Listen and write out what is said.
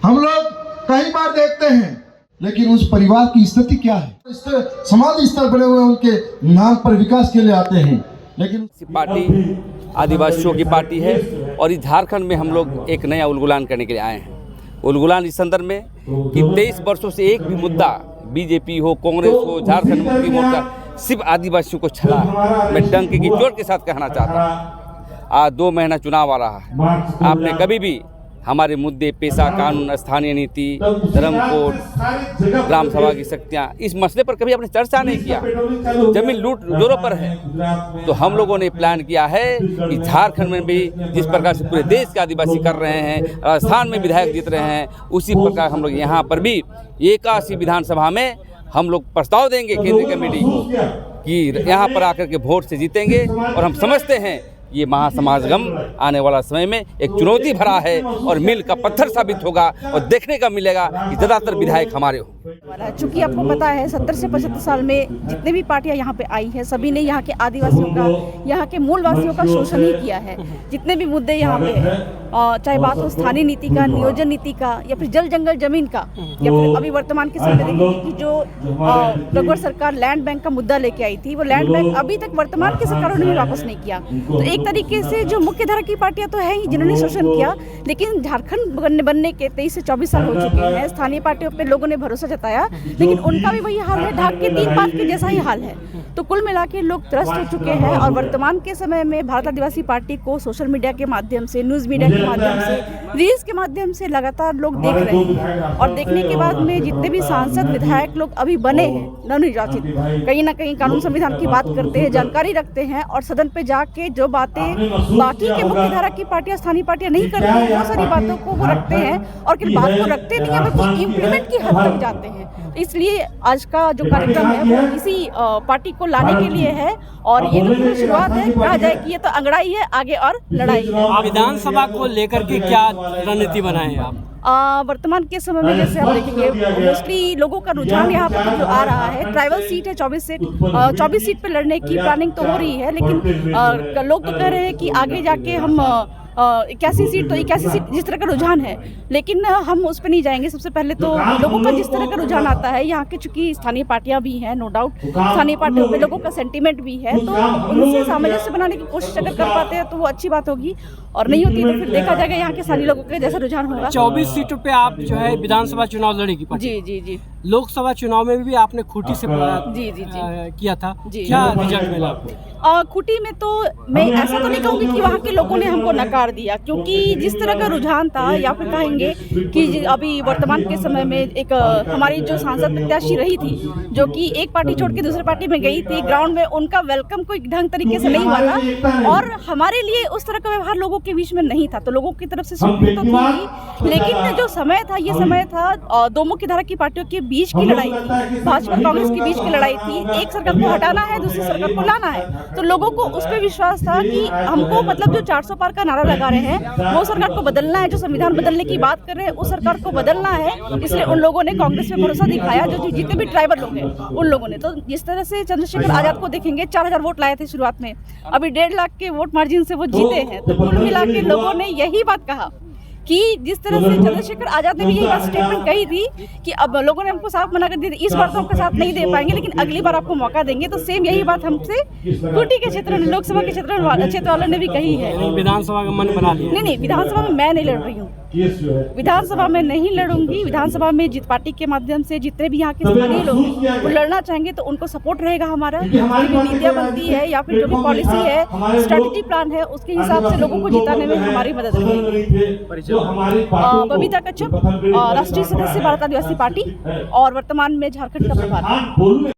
हम लोग कई बार देखते हैं, लेकिन उस परिवार की स्थिति क्या है? समाज स्तर बने हुए उनके नाम पर विकास के लिए आते हैं, लेकिन पार्टी आदिवासियों की पार्टी है और इस झारखंड में हम लोग एक नया उलगुलान करने के लिए आए हैं। उलगुलान इस संदर्भ में कि 23 वर्षों से एक भी मुद्दा, बीजेपी हो, कांग्रेस हो, झारखंड मुक्ति मोर्चा, सिर्फ आदिवासियों को छला है। मैं डंके की चोट के साथ कहना चाहता हूँ। आज 2 महीना चुनाव आ रहा है, आपने कभी भी हमारे मुद्दे, पेशा कानून, स्थानीय नीति, धर्म कोड, ग्राम सभा की शक्तियाँ, इस मसले पर कभी आपने चर्चा नहीं किया। जमीन लूट जोरों पर है, तो हम लोगों ने प्लान किया है कि झारखंड में भी जिस प्रकार से पूरे देश के आदिवासी कर रहे हैं, राजस्थान में विधायक जीत रहे हैं, उसी प्रकार हम लोग यहाँ पर भी 81 विधानसभा में हम लोग प्रस्ताव देंगे केंद्रीय कमेटी को कि यहाँ पर आकर के वोट से जीतेंगे। और हम समझते हैं ये महासमागम आने वाला समय में एक चुनौती भरा है और मील का पत्थर साबित होगा और देखने का मिलेगा कि ज़्यादातर विधायक हमारे हो। चूँकि आपको पता है 70 से 75 साल में जितने भी पार्टियां यहाँ पे आई हैं, सभी ने यहाँ के आदिवासियों का, यहाँ के मूलवासियों का शोषण ही किया है। जितने भी मुद्दे यहाँ पे हैं, चाहे बात हो स्थानीय नीति का, नियोजन नीति का, या फिर जल जंगल जमीन का, या फिर अभी वर्तमान के समय देखिए कि जो रघुवर सरकार लैंड बैंक का मुद्दा लेके आई थी, वो लैंड बैंक अभी तक वर्तमान की सरकारों ने भी वापस नहीं किया। तो एक तरीके से जो मुख्य धारा की पार्टियां तो है ही जिन्होंने शोषण किया, लेकिन झारखंड बनने के 23 से 24 साल हो चुके हैं। स्थानीय पार्टियों पे लोगों ने भरोसा जताया, लेकिन उनका भी वही हाल है, ढाक के 3 पात के जैसा ही हाल है। तो कुल मिला के लोग त्रस्त हो चुके हैं और वर्तमान के समय में भारत आदिवासी पार्टी को सोशल मीडिया के माध्यम से, न्यूज़ मीडिया के माध्यम से, रील्स के माध्यम से लगातार लोग देख रहे हैं। और देखने के बाद में जितने भी सांसद विधायक लोग अभी बने हैं नवनिर्वाचित, कहीं ना कहीं कानून संविधान की बात करते हैं, जानकारी रखते हैं और सदन पे जाके जो बातें बाकी के मुख्य धारा की पार्टियां, स्थानीय पार्टियां नहीं करती हैं, बहुत सारी बातों को वो रखते हैं और फिर बात को रखते नहीं है बल्कि इम्प्लीमेंट की हद तक जाते हैं। इसलिए आज का जो कार्यक्रम है वो इसी पार्टी को लाने के लिए है और ये तो शुरुआत है। कहा जाए कि ये तो अंगड़ाई है, आगे और लड़ाई है। विधानसभा को लेकर के क्या रणनीति बनाए आप? वर्तमान के समय में जैसे आप देखेंगे मोस्टली लोगों का रुझान यहाँ पर जो आ रहा है, ट्राइबल सीट है 24 सीट पे लड़ने की प्लानिंग तो हो रही है, लेकिन लोग तो कह रहे हैं कि आगे जाके हम 81 सीट, तो 81 सीट जिस तरह का रुझान है, लेकिन हम उस पर नहीं जाएंगे। सबसे पहले तो लोगों का जिस तरह का रुझान आता है, यहाँ के चूंकि स्थानीय पार्टियां भी हैं, नो डाउट स्थानीय पार्टियों पे लोगों का सेंटीमेंट भी है, तो उनसे सामंजस्य बनाने की कोशिश अगर कर पाते हैं तो वो अच्छी बात होगी, और नहीं होती तो फिर देखा जाएगा यहाँ के स्थानीय लोगों का जैसा रुझान होगा। 24 सीटों पे आप जो है विधानसभा चुनाव लड़ेगी पार्टी? जी। लोकसभा चुनाव में भी आपने खूंटी से जी किया था, क्या रिजल्ट मिला आपको? खूंटी में तो मैं ऐसा तो नहीं कहूँगी कि वहाँ के लोगों ने हमको नकार दिया, क्योंकि जिस तरह का रुझान था, या फिर कहेंगे कि अभी वर्तमान के समय में एक हमारी जो सांसद प्रत्याशी रही थी, जो कि एक पार्टी छोड़ के दूसरी पार्टी में गई थी, ग्राउंड में उनका वेलकम कोई ढंग तरीके से नहीं हुआ था और हमारे लिए उस तरह का व्यवहार लोगों के बीच में नहीं था। तो लोगों की तरफ से स्वीकृति तो थी, लेकिन जो समय था, ये समय था 2 मुख्य धारा की पार्टियों के बीच की लड़ाई थी, भाजपा कांग्रेस के बीच की लड़ाई थी। एक सरकार को हटाना है, दूसरी सरकार को लाना है, तो लोगों को उस पर विश्वास था कि हमको मतलब जो 400 पार का नारा लगा रहे हैं वो सरकार को बदलना है, जो संविधान बदलने की बात कर रहे हैं उस सरकार को बदलना है। इसलिए उन लोगों ने कांग्रेस पे भरोसा दिखाया, जो जितने भी ट्राइबल लोग हैं उन लोगों ने। तो जिस तरह से चंद्रशेखर आजाद को देखेंगे, 4000 वोट लाए थे शुरुआत में, अभी 1.5 लाख के वोट मार्जिन से वो जीते हैं। तो कुल मिला के लोगों ने यही बात कहा कि जिस तरह से चंद्रशेखर आजाद ने भी यही बात स्टेटमेंट कही थी कि अब लोगों ने हमको साफ मना कर दिया, इस बार तो आपके साथ नहीं दे पाएंगे, लेकिन अगली बार आपको मौका देंगे। तो सेम यही बात हमसे खूंटी के क्षेत्र में, लोकसभा के क्षेत्र वालों ने भी कही है। विधानसभा का मन बना लिया? नहीं, विधानसभा में मैं नहीं लड़ रही हूँ, विधानसभा में नहीं लड़ूंगी। विधानसभा में जिस पार्टी के माध्यम से जितने भी यहाँ के स्थानीय लोग वो लड़ना चाहेंगे तो उनको सपोर्ट रहेगा हमारा। जो भी नीतियाँ बनती है या फिर जो भी पॉलिसी है, स्ट्रेटेजी प्लान है, उसके हिसाब से लोगों को जिताने में हमारी मदद रहेगी। बबीता कच्छप, राष्ट्रीय सदस्य भारत आदिवासी पार्टी और वर्तमान में झारखंड का प्रभारी।